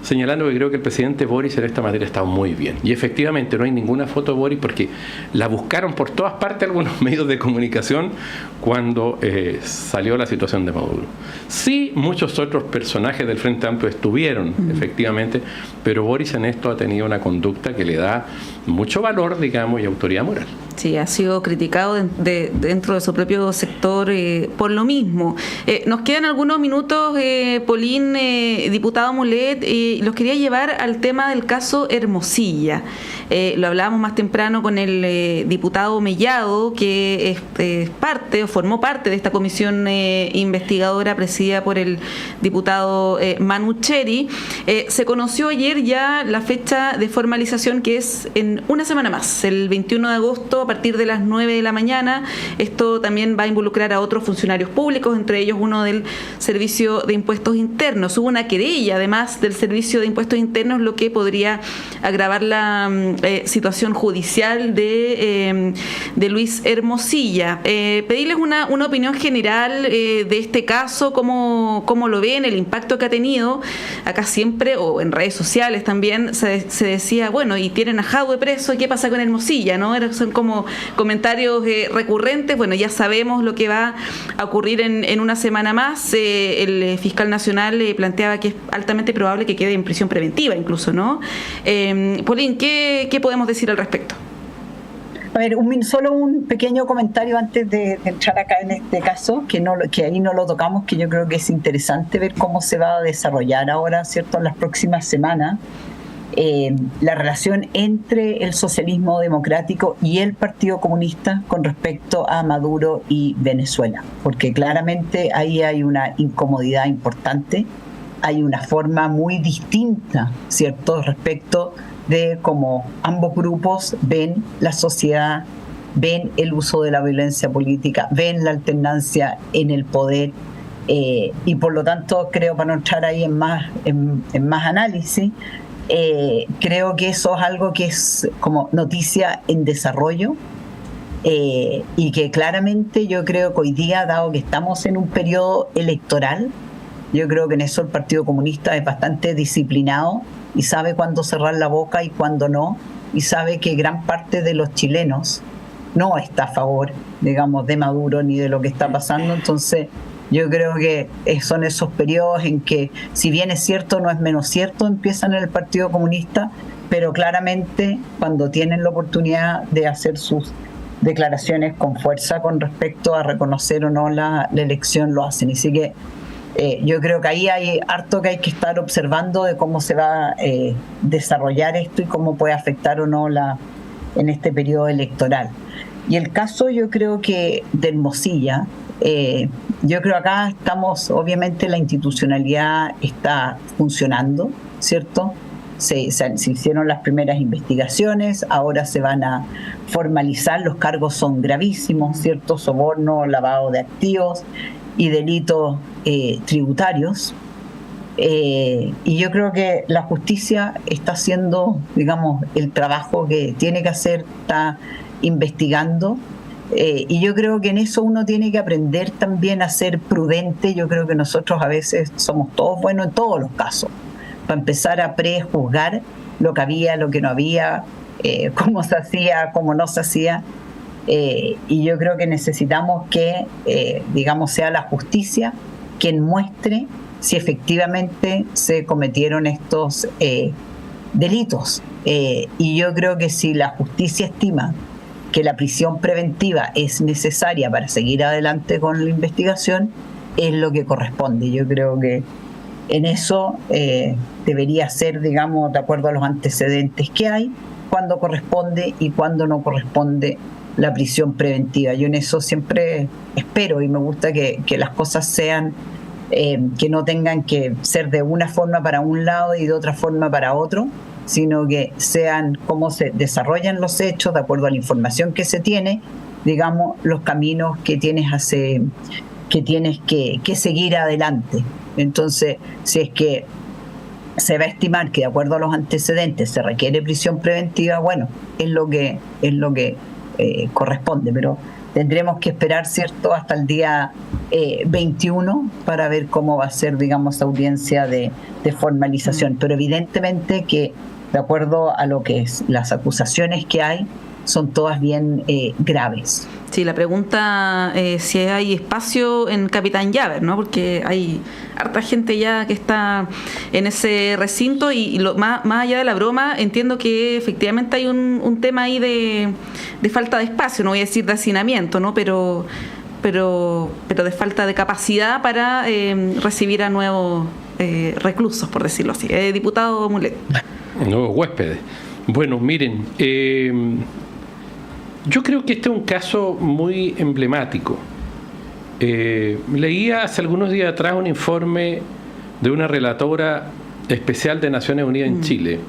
B: señalando que creo que el presidente Boric en esta materia ha estado muy bien. Y efectivamente no hay ninguna foto de Boric porque la buscaron por todas partes algunos medios de comunicación cuando salió la situación de Maduro. Sí, muchos otros personajes del Frente Amplio estuvieron, efectivamente, pero Boric en esto ha tenido una conducta que le da mucho valor, digamos, y autoridad moral.
A: Sí, ha sido criticado dentro de su propio sector por lo mismo. Nos quedan algunos minutos, Polín, diputado Mulet, los quería llevar al tema del caso Hermosilla. Lo hablábamos más temprano con el diputado Mellado, que formó parte de esta comisión investigadora presidida por el diputado Manu Cheri. Se conoció ayer ya la fecha de formalización, que es en una semana más, el 21 de agosto, a partir de las 9 de la mañana. Esto también va a involucrar a otros funcionarios públicos, entre ellos uno del Servicio de Impuestos Internos. Hubo una querella, además, del Servicio de Impuestos Internos, lo que podría agravar la situación judicial de Luis Hermosilla. Pedirles una opinión general de este caso, cómo lo ven, el impacto que ha tenido. Acá siempre, o en redes sociales también, se decía, bueno, y tienen a Jadwe preso, ¿y qué pasa con Hermosilla? ¿No? Son como comentarios recurrentes. Bueno, ya sabemos lo que va a ocurrir en una semana más. El fiscal nacional planteaba que es altamente probable que quede en prisión preventiva incluso, ¿no? Polín, ¿qué podemos decir al respecto?
C: A ver, solo un pequeño comentario antes de entrar acá en este caso, que ahí no lo tocamos, que yo creo que es interesante ver cómo se va a desarrollar ahora, ¿cierto?, en las próximas semanas, la relación entre el socialismo democrático y el Partido Comunista con respecto a Maduro y Venezuela, porque claramente ahí hay una incomodidad importante, hay una forma muy distinta, ¿cierto?, respecto de cómo ambos grupos ven la sociedad, ven el uso de la violencia política, ven la alternancia en el poder, y por lo tanto creo, para no entrar ahí en más análisis, creo que eso es algo que es como noticia en desarrollo, y que claramente yo creo que hoy día, dado que estamos en un periodo electoral, yo creo que en eso el Partido Comunista es bastante disciplinado y sabe cuándo cerrar la boca y cuándo no, y sabe que gran parte de los chilenos no está a favor, digamos, de Maduro ni de lo que está pasando. Entonces yo creo que son esos periodos en que, si bien es cierto, no es menos cierto, empiezan en el Partido Comunista, pero claramente cuando tienen la oportunidad de hacer sus declaraciones con fuerza con respecto a reconocer o no la elección, lo hacen. Así que yo creo que ahí hay harto que hay que estar observando de cómo se va a desarrollar esto y cómo puede afectar o no en este periodo electoral. Y el caso, yo creo que de Hermosilla, yo creo acá estamos, obviamente la institucionalidad está funcionando, ¿cierto? Se hicieron las primeras investigaciones, ahora se van a formalizar, los cargos son gravísimos, ¿cierto? Soborno, lavado de activos y delitos tributarios. Y yo creo que la justicia está haciendo, digamos, el trabajo que tiene que hacer, está investigando, y yo creo que en eso uno tiene que aprender también a ser prudente. Yo creo que nosotros a veces somos todos buenos en todos los casos, para empezar a prejuzgar lo que había, lo que no había, cómo se hacía, cómo no se hacía. Y yo creo que necesitamos que, digamos, sea la justicia quien muestre si efectivamente se cometieron estos delitos. Y yo creo que si la justicia estima que la prisión preventiva es necesaria para seguir adelante con la investigación, es lo que corresponde. Yo creo que en eso debería ser, digamos, de acuerdo a los antecedentes que hay, cuándo corresponde y cuándo no corresponde la prisión preventiva. Yo en eso siempre espero y me gusta que las cosas sean, que no tengan que ser de una forma para un lado y de otra forma para otro, sino que sean cómo se desarrollan los hechos, de acuerdo a la información que se tiene, digamos, los caminos que tienes que seguir adelante. Entonces, si es que se va a estimar que de acuerdo a los antecedentes se requiere prisión preventiva, bueno, es lo que corresponde, pero tendremos que esperar, ¿cierto?, hasta el día 21 para ver cómo va a ser, digamos, audiencia de formalización. Pero evidentemente que, de acuerdo a lo que es las acusaciones que hay, son todas bien graves.
A: Sí, la pregunta es si hay espacio en Capitán Llaver, ¿no? Porque hay harta gente ya que está en ese recinto y más allá de la broma, entiendo que efectivamente hay un tema ahí de falta de espacio, no voy a decir de hacinamiento, ¿no? Pero de falta de capacidad para recibir a nuevos reclusos, por decirlo así. Diputado Mulet.
B: Nuevos huéspedes. Bueno, miren, yo creo que este es un caso muy emblemático. Leía hace algunos días atrás un informe de una relatora especial de Naciones Unidas en Chile.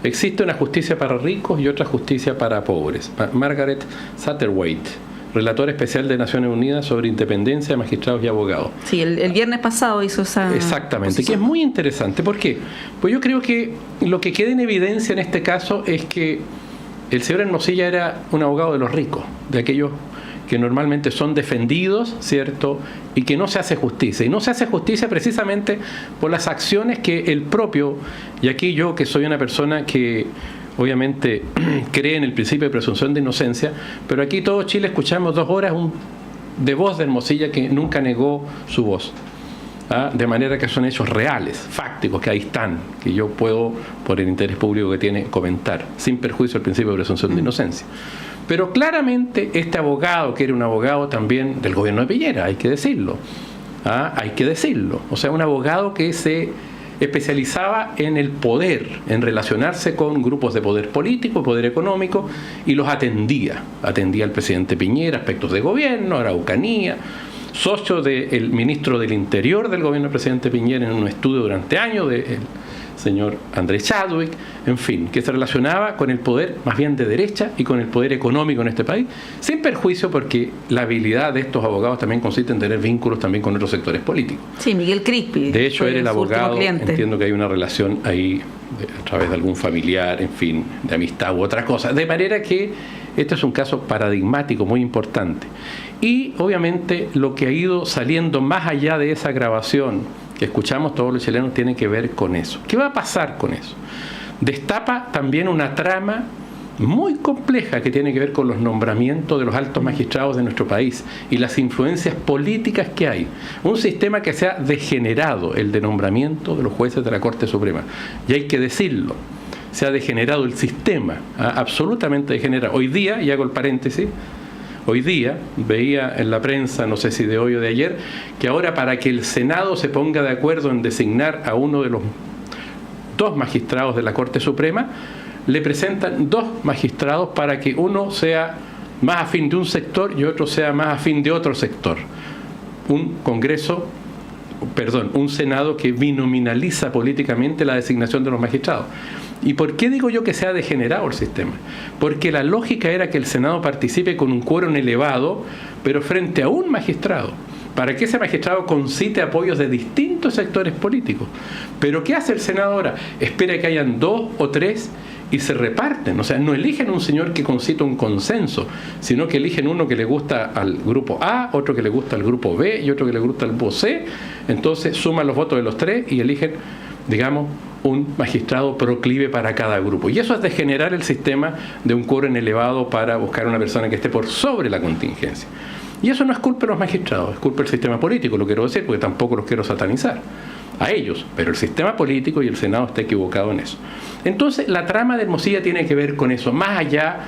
B: Existe una justicia para ricos y otra justicia para pobres. Margaret Satterthwaite, relatora especial de Naciones Unidas sobre independencia de magistrados y abogados.
A: Sí, el viernes pasado hizo esa...
B: Exactamente, posición. Que es muy interesante. ¿Por qué? Pues yo creo que lo que queda en evidencia en este caso es que el señor Hermosilla era un abogado de los ricos, de aquellos que normalmente son defendidos, ¿cierto? Y que no se hace justicia. Y no se hace justicia precisamente por las acciones que el propio, y aquí yo que soy una persona que obviamente cree en el principio de presunción de inocencia, pero aquí todo Chile escuchamos 2 horas de voz de Hermosilla que nunca negó su voz. De manera que son hechos reales, fácticos, que ahí están, que yo puedo, por el interés público que tiene, comentar, sin perjuicio del principio de presunción de inocencia. Pero claramente este abogado, que era un abogado también del gobierno de Piñera, hay que decirlo, hay que decirlo, o sea, un abogado que se especializaba en el poder, en relacionarse con grupos de poder político, poder económico, y los atendía al presidente Piñera, aspectos de gobierno, Araucanía, socio del ministro del Interior del gobierno del presidente Piñera en un estudio durante años del señor Andrés Chadwick, en fin, que se relacionaba con el poder más bien de derecha y con el poder económico en este país, sin perjuicio porque la habilidad de estos abogados también consiste en tener vínculos también con otros sectores políticos.
A: Sí, Miguel Crispi.
B: De hecho, era el abogado, entiendo que hay una relación ahí a través de algún familiar, en fin, de amistad u otra cosa, de manera que este es un caso paradigmático muy importante. Y obviamente lo que ha ido saliendo más allá de esa grabación que escuchamos todos los chilenos tiene que ver con eso. ¿Qué va a pasar con eso? Destapa también una trama muy compleja que tiene que ver con los nombramientos de los altos magistrados de nuestro país y las influencias políticas que hay. Un sistema que se ha degenerado, el de nombramiento de los jueces de la Corte Suprema. Y hay que decirlo, se ha degenerado el sistema, absolutamente degenerado. Hoy día, y hago el paréntesis, hoy día veía en la prensa, no sé si de hoy o de ayer, que ahora para que el Senado se ponga de acuerdo en designar a uno de los 2 magistrados de la Corte Suprema, le presentan 2 magistrados para que uno sea más afín de un sector y otro sea más afín de otro sector. Un Senado que binominaliza políticamente la designación de los magistrados. ¿Y por qué digo yo que se ha degenerado el sistema? Porque la lógica era que el Senado participe con un quórum elevado, pero frente a un magistrado, para que ese magistrado concite apoyos de distintos sectores políticos. Pero ¿qué hace el Senado ahora? Espera que hayan 2 o 3 y se reparten. O sea, no eligen un señor que concita un consenso, sino que eligen uno que le gusta al grupo A, otro que le gusta al grupo B y otro que le gusta al grupo C. Entonces suman los votos de los 3 y eligen, digamos, un magistrado proclive para cada grupo. Y eso es degenerar el sistema de un quórum elevado para buscar una persona que esté por sobre la contingencia. Y eso no es culpa de los magistrados, es culpa del sistema político, lo quiero decir, porque tampoco los quiero satanizar a ellos, pero el sistema político y el Senado está equivocado en eso. Entonces, la trama de Hermosilla tiene que ver con eso, más allá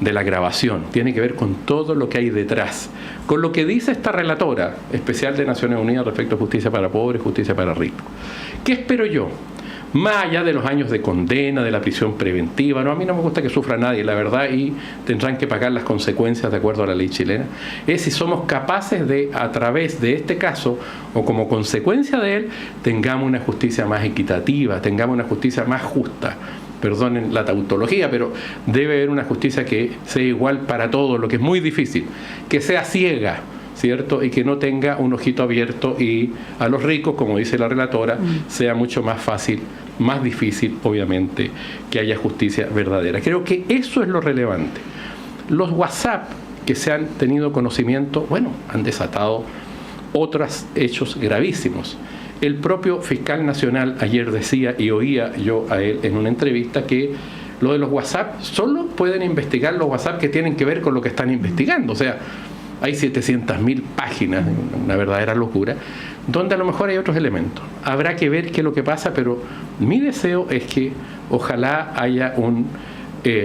B: de la grabación, tiene que ver con todo lo que hay detrás, con lo que dice esta relatora especial de Naciones Unidas respecto a justicia para pobres, justicia para ricos. ¿Qué espero yo? Más allá de los años de condena, de la prisión preventiva, a mí no me gusta que sufra nadie, la verdad, y tendrán que pagar las consecuencias de acuerdo a la ley chilena, es si somos capaces de, a través de este caso, o como consecuencia de él, tengamos una justicia más equitativa, tengamos una justicia más justa. Perdonen la tautología, pero debe haber una justicia que sea igual para todos, lo que es muy difícil, que sea ciega, ¿cierto? Y que no tenga un ojito abierto y a los ricos, como dice la relatora, sea mucho más fácil más difícil, obviamente, que haya justicia verdadera. Creo que eso es lo relevante. Los WhatsApp que se han tenido conocimiento, bueno, han desatado otros hechos gravísimos. El propio fiscal nacional ayer decía, y oía yo a él en una entrevista, que lo de los WhatsApp solo pueden investigar los WhatsApp que tienen que ver con lo que están investigando. O sea, hay 700.000 páginas, una verdadera locura, donde a lo mejor hay otros elementos. Habrá que ver qué es lo que pasa, pero mi deseo es que ojalá haya un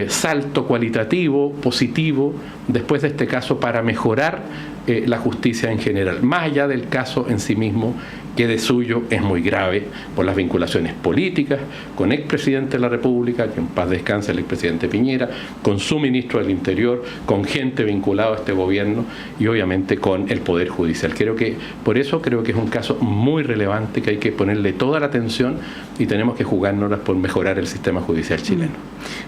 B: salto cualitativo, positivo, después de este caso, para mejorar la justicia en general, más allá del caso en sí mismo, que de suyo es muy grave por las vinculaciones políticas con expresidente de la República, que en paz descanse el expresidente Piñera, con su ministro del Interior, con gente vinculada a este gobierno y obviamente con el Poder Judicial. Por eso creo que es un caso muy relevante, que hay que ponerle toda la atención y tenemos que jugárnoslas por mejorar el sistema judicial chileno.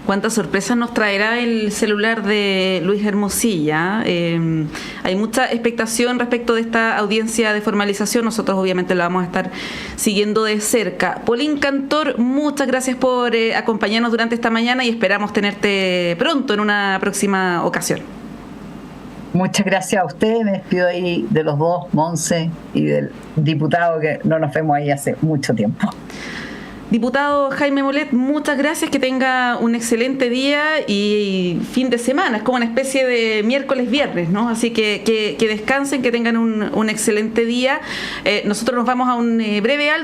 A: ¿Cuántas sorpresas nos traerá el celular de Luis Hermosilla? Hay mucha expectación respecto de esta audiencia de formalización. Nosotros obviamente la vamos a estar siguiendo de cerca. Polín Cantor, muchas gracias por acompañarnos durante esta mañana y esperamos tenerte pronto en una próxima ocasión.
C: Muchas gracias a ustedes. Me despido ahí de los dos, Monse y del diputado, que no nos vemos ahí hace mucho tiempo.
A: Diputado Jaime Molet, muchas gracias, que tenga un excelente día y fin de semana. Es como una especie de miércoles-viernes, ¿no? Así que descansen, que tengan un excelente día. Nosotros nos vamos a un breve alto.